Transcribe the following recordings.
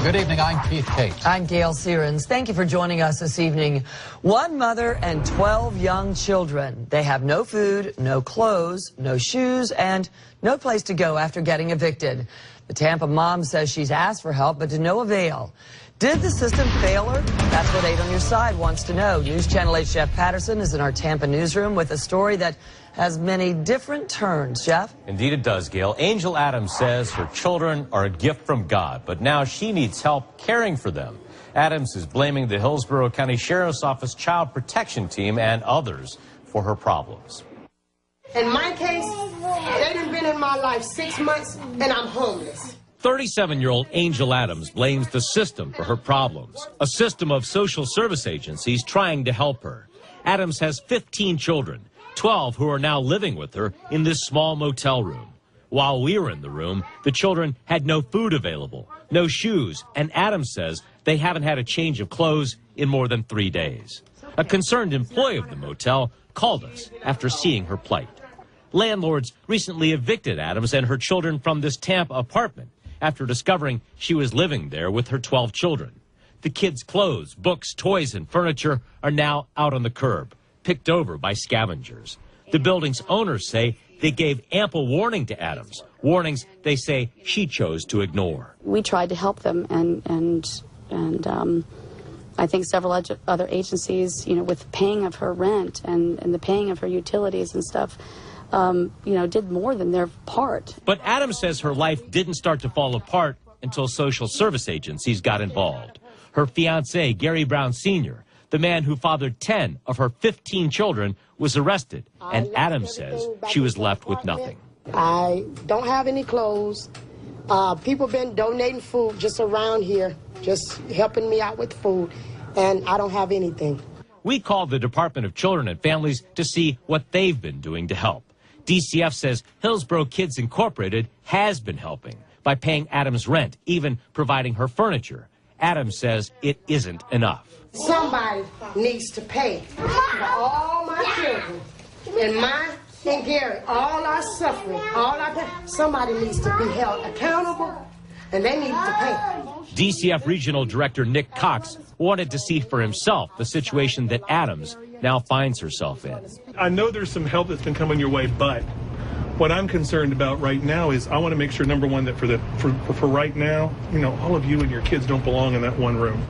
Good evening, I'm Keith Cates. I'm Gail Sierens. Thank you for joining us this evening. One mother and 12 young children. They have no food, no clothes, no shoes, and no place to go after getting evicted. The Tampa mom says she's asked for help, but to no avail. Did the system fail her? That's what 8 on Your Side wants to know. News Channel 8's Jeff Patterson is in our Tampa newsroom with a story that has many different turns. Jeff? Indeed it does, Gail. Angel Adams says her children are a gift from God, but now she needs help caring for them. Adams is blaming the Hillsborough County Sheriff's Office Child Protection Team and others for her problems. In my case, they done been in my life 6 months and I'm homeless. 37-year-old Angel Adams blames the system for her problems, a system of social service agencies trying to help her. Adams has 15 children, 12 who are now living with her in this small motel room. While we were in the room, the children had no food available, no shoes, and Adams says they haven't had a change of clothes in more than 3 days. A concerned employee of the motel called us after seeing her plight. Landlords recently evicted Adams and her children from this Tampa apartment after discovering she was living there with her 12 children. The kids' clothes, books, toys, and furniture are now out on the curb, picked over by scavengers. The building's owners say they gave ample warning to Adams, warnings they say she chose to ignore. We tried to help them, and I think several other agencies, with paying of her rent and the paying of her utilities and stuff, did more than their part. But Adams says her life didn't start to fall apart until social service agencies got involved. Her fiancé, Gary Brown Sr., the man who fathered 10 of her 15 children, was arrested, and Adams says she was left with nothing. I don't have any clothes. People been donating food just around here, just helping me out with food, and I don't have anything. We called the Department of Children and Families to see what they've been doing to help. DCF says Hillsborough Kids Incorporated has been helping by paying Adams rent, even providing her furniture. Adams says it isn't enough. Somebody needs to pay for all my children, and mine and Gary, all our suffering, all our pain. Somebody needs to be held accountable, and they need to pay. DCF Regional Director Nick Cox wanted to see for himself the situation that Adams now finds herself in. I know there's some help that's been coming your way, but what I'm concerned about right now is I want to make sure, number one, that for right now, all of you and your kids don't belong in that one room.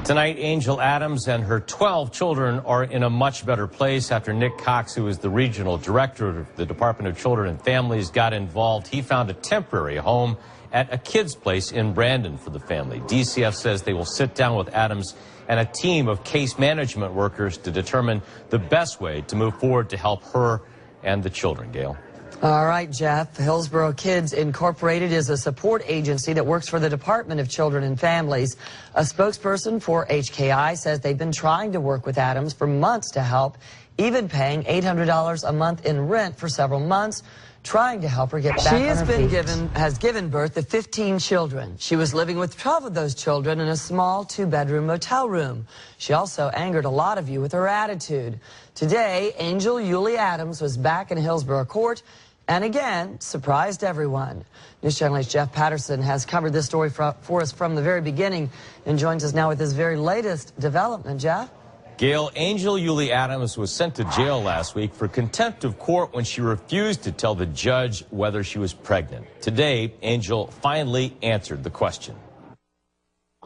Tonight, Angel Adams and her 12 children are in a much better place after Nick Cox, who is the regional director of the Department of Children and Families, got involved. He found a temporary home at a kid's place in Brandon for the family. DCF says they will sit down with Adams and a team of case management workers to determine the best way to move forward to help her and the children. Gail. All right, Jeff. Hillsborough Kids Incorporated is a support agency that works for the Department of Children and Families. A spokesperson for HKI says they've been trying to work with Adams for months to help, even paying $800 a month in rent for several months, trying to help her get back on her feet. She has given birth to 15 children. She was living with 12 of those children in a small 2-bedroom motel room. She also angered a lot of you with her attitude. Today, Angel Yulie Adams was back in Hillsborough Court and again surprised everyone. News Channel 8's Jeff Patterson has covered this story for us from the very beginning and joins us now with his very latest development. Jeff? Gail, Angel Yulie Adams was sent to jail last week for contempt of court when she refused to tell the judge whether she was pregnant. Today, Angel finally answered the question.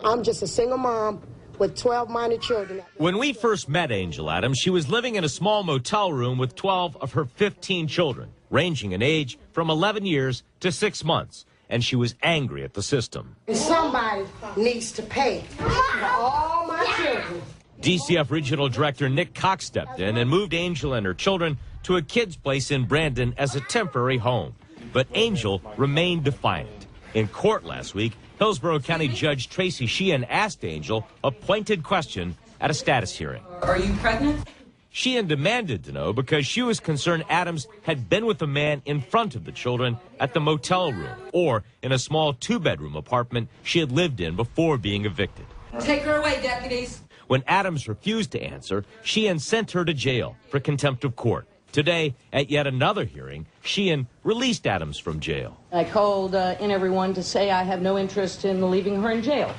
I'm just a single mom with 12 minor children. When we first met Angel Adams, she was living in a small motel room with 12 of her 15 children, ranging in age from 11 years to 6 months, and she was angry at the system. Somebody needs to pay for all my children. DCF Regional Director Nick Cox stepped in and moved Angel and her children to a kid's place in Brandon as a temporary home. But Angel remained defiant. In court last week, Hillsborough County Judge Tracy Sheehan asked Angel a pointed question at a status hearing. Are you pregnant? Sheehan demanded to know because she was concerned Adams had been with a man in front of the children at the motel room or in a small 2-bedroom apartment she had lived in before being evicted. Take her away, deputies. When Adams refused to answer, Sheehan sent her to jail for contempt of court. Today, at yet another hearing, Sheehan released Adams from jail. I called in everyone to say I have no interest in leaving her in jail,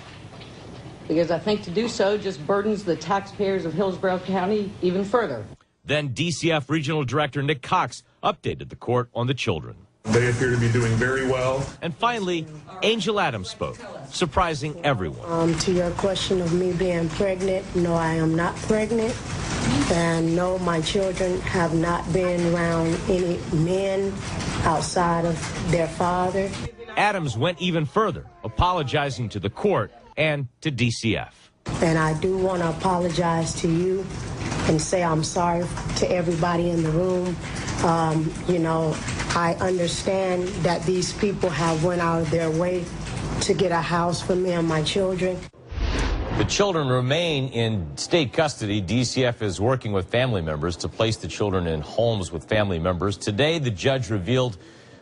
because I think to do so just burdens the taxpayers of Hillsborough County even further. Then DCF Regional Director Nick Cox updated the court on the children. They appear to be doing very well. And finally, Angel Adams spoke, surprising everyone. To your question of me being pregnant, no, I am not pregnant. And no, my children have not been around any men outside of their father. Adams went even further, apologizing to the court and to DCF. And I do want to apologize to you and say I'm sorry to everybody in the room. You know, I understand that these people have went out of their way to get a house for me and my children. The children remain in state custody. DCF is working with family members to place the children in homes with family members. Today, the judge revealed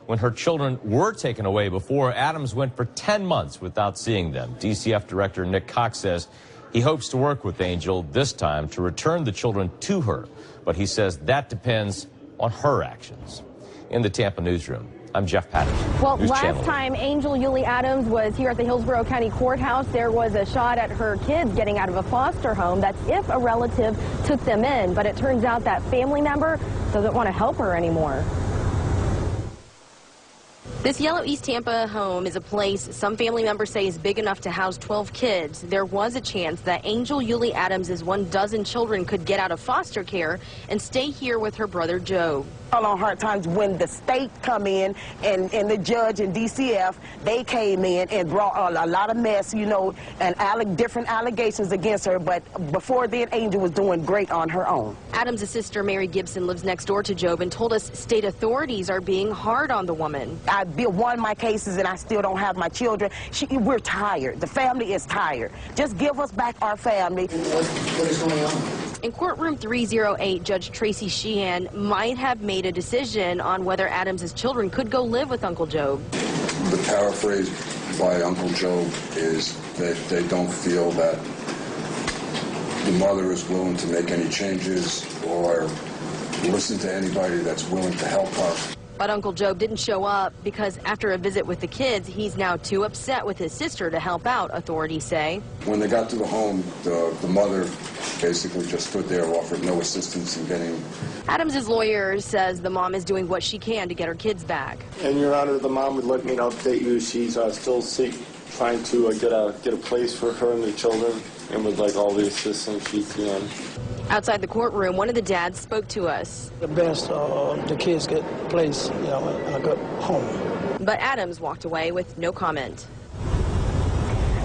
when her children were taken away before, Adams went for 10 months without seeing them. DCF Director Nick Cox says he hopes to work with Angel this time to return the children to her, but he says that depends on her actions. In the Tampa newsroom, I'm Jeff Patterson. Well, News last Channel. time Angel Yulee Adams was here at the Hillsborough County Courthouse, there was a shot at her kids getting out of a foster home. That's if a relative took them in, but it turns out that family member doesn't want to help her anymore. This yellow East Tampa home is a place some family members say is big enough to house 12 kids. There was a chance that Angel Yulee Adams' 12 children could get out of foster care and stay here with her brother Joe. On hard times when the state come in and the judge and DCF, they came in and brought a lot of mess, you know, and different allegations against her. But before then, Angel was doing great on her own. Adams' sister, Mary Gibson, lives next door to Job and told us state authorities are being hard on the woman. I won my cases and I still don't have my children. We're tired. The family is tired. Just give us back our family. What is going on? In courtroom 308, Judge Tracy Sheehan might have made a decision on whether Adams' children could go live with Uncle Job. The paraphrase by Uncle Job is that they don't feel that the mother is willing to make any changes or listen to anybody that's willing to help her. But Uncle Job didn't show up because after a visit with the kids, he's now too upset with his sister to help out, authorities say. When they got to the home, the mother basically just stood there, offered no assistance in getting... Adams' lawyer says the mom is doing what she can to get her kids back. And, Your Honor, the mom would like me to update you. She's still trying to get a place for her and the children, and would like all the assistance she can. Outside the courtroom, one of the dads spoke to us. The best the kids get a place, you know, and a good home. But Adams walked away with no comment.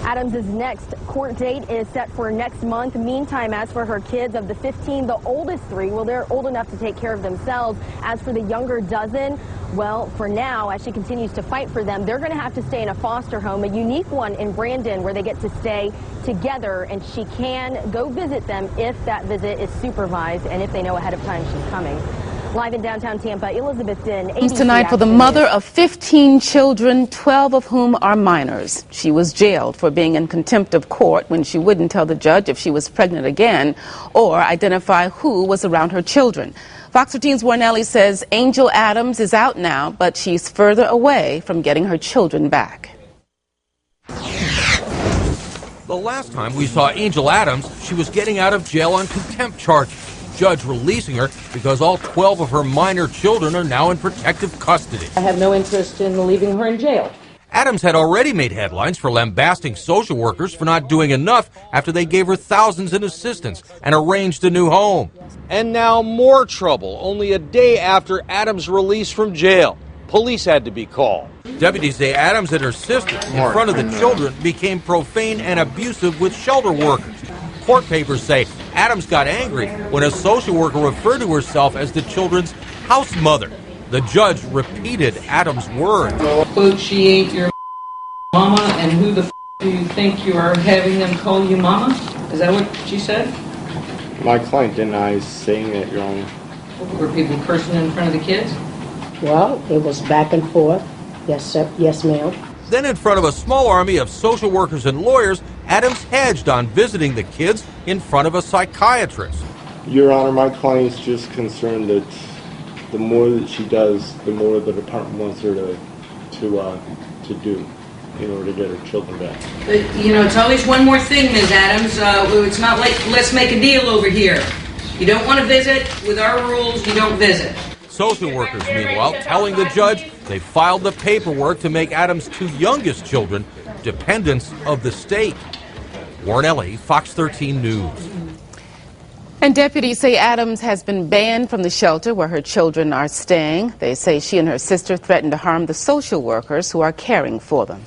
Adams' next court date is set for next month. Meantime, as for her kids, of the 15, the oldest 3, well, they're old enough to take care of themselves. As for the younger dozen, well, for now, as she continues to fight for them, they're going to have to stay in a foster home, a unique one in Brandon, where they get to stay together, and she can go visit them if that visit is supervised and if they know ahead of time she's coming. Live in downtown Tampa, Elizabeth Din, ABC tonight for the mother of 15 children, 12 of whom are minors. She was jailed for being in contempt of court when she wouldn't tell the judge if she was pregnant again or identify who was around her children. Fox 13's Warren Ellie says Angel Adams is out now, but she's further away from getting her children back. The last time we saw Angel Adams, she was getting out of jail on contempt charges. Judge releasing her because all 12 of her minor children are now in protective custody. I have no interest in leaving her in jail. Adams had already made headlines for lambasting social workers for not doing enough after they gave her thousands in assistance and arranged a new home. And now more trouble, only a day after Adams' release from jail. Police had to be called. Deputies say Adams and her sister, in front of the children, became profane and abusive with shelter workers. Court papers say Adams got angry when a social worker referred to herself as the children's house mother. The judge repeated Adams' words. Quote, she ain't your mama, and who the do you think you are having them call you mama? Is that what she said? My client denies saying it, Your Honor. Were people cursing in front of the kids? Well, it was back and forth. Yes, sir. Yes, ma'am. Then in front of a small army of social workers and lawyers, Adams hedged on visiting the kids in front of a psychiatrist. Your Honor, my client's just concerned that the more that she does, the more the department wants her to do in order to get her children back. But, you know, it's always one more thing, Ms. Adams. It's not like let's make a deal over here. You don't want to visit, with our rules, you don't visit. Social workers, meanwhile, telling the judge they filed the paperwork to make Adams' two youngest children dependents of the state. Warren Ellie, Fox 13 News. And deputies say Adams has been banned from the shelter where her children are staying. They say she and her sister threatened to harm the social workers who are caring for them.